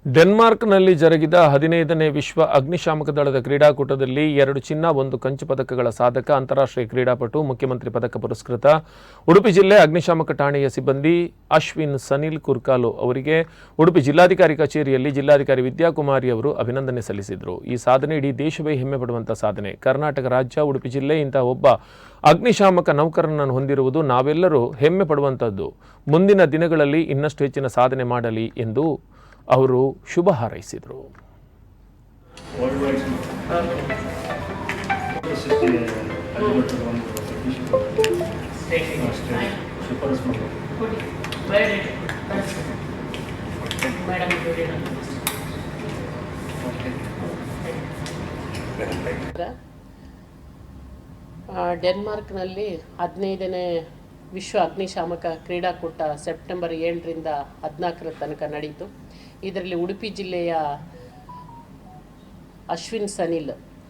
ಡೆನ್ಮಾರ್ಕ್ನಲ್ಲಿ ಜರುಗಿದ 15ನೇ ವಿಶ್ವ ಅಗ್ನಿಶಾಮಕ ದಳದ ಕ್ರೀಡಾಕೂಟದಲ್ಲಿ 2 ಚಿನ್ನ 1 ಕಂಚು ಪದಕಗಳ ಸಾಧಕ ಅಂತಾರಾಷ್ಟ್ರೀಯ ಕ್ರೀಡಾಪಟು ಮುಖ್ಯಮಂತ್ರಿ ಪದಕ ಪುರಸ್ಕೃತ ಉಡುಪಿ ಜಿಲ್ಲೆ ಅಗ್ನಿಶಾಮಕ ಠಾಣೆಯ ಸಿಬ್ಬಂದಿ ಅಶ್ವಿನ್ ಸನಿಲ್ ಕುರ್ಕಾಲು ಅವರಿಗೆ ಉಡುಪಿ ಜಿಲ್ಲಾಧಿಕಾರಿ ಕಚೇರಿಯಲ್ಲಿ ಜಿಲ್ಲಾಧಿಕಾರಿ ವಿದ್ಯಾಕುಮಾರಿ ಅವರು ಅಭಿನಂದನೆ ಸಲ್ಲಿಸಿದರು. ಈ ಸಾಧನೆ ಇಡೀ ದೇಶವೇ ಹೆಮ್ಮೆ ಪಡುವಂತ ಸಾಧನೆ. ಕರ್ನಾಟಕ ರಾಜ್ಯ ಉಡುಪಿ ಜಿಲ್ಲೆ ಇಂತಹ ಒಬ್ಬ ಅಗ್ನಿಶಾಮಕ ನೌಕರನನ್ನು ಹೊಂದಿರುವುದು ನಾವೆಲ್ಲರೂ ಹೆಮ್ಮೆ ಪಡುವಂತದ್ದು. ಮುಂದಿನ ದಿನಗಳಲ್ಲಿ ಇನ್ನಷ್ಟು ಹೆಚ್ಚಿನ ಸಾಧನೆ ಮಾಡಲಿ ಎಂದು ಅವರು ಶುಭ ಹಾರೈಸಿದರು. ಡೆನ್ಮಾರ್ಕ್ನಲ್ಲಿ 15ನೇ ವಿಶ್ವ ಅಗ್ನಿಶಾಮಕ ಕ್ರೀಡಾಕೂಟ ಸೆಪ್ಟೆಂಬರ್ 7ರಿಂದ 14 ತನಕ ನಡೆಯಿತು. ಇದರಲ್ಲಿ ಉಡುಪಿ ಜಿಲ್ಲೆಯ ಅಶ್ವಿನ್ ಸನಿಲ್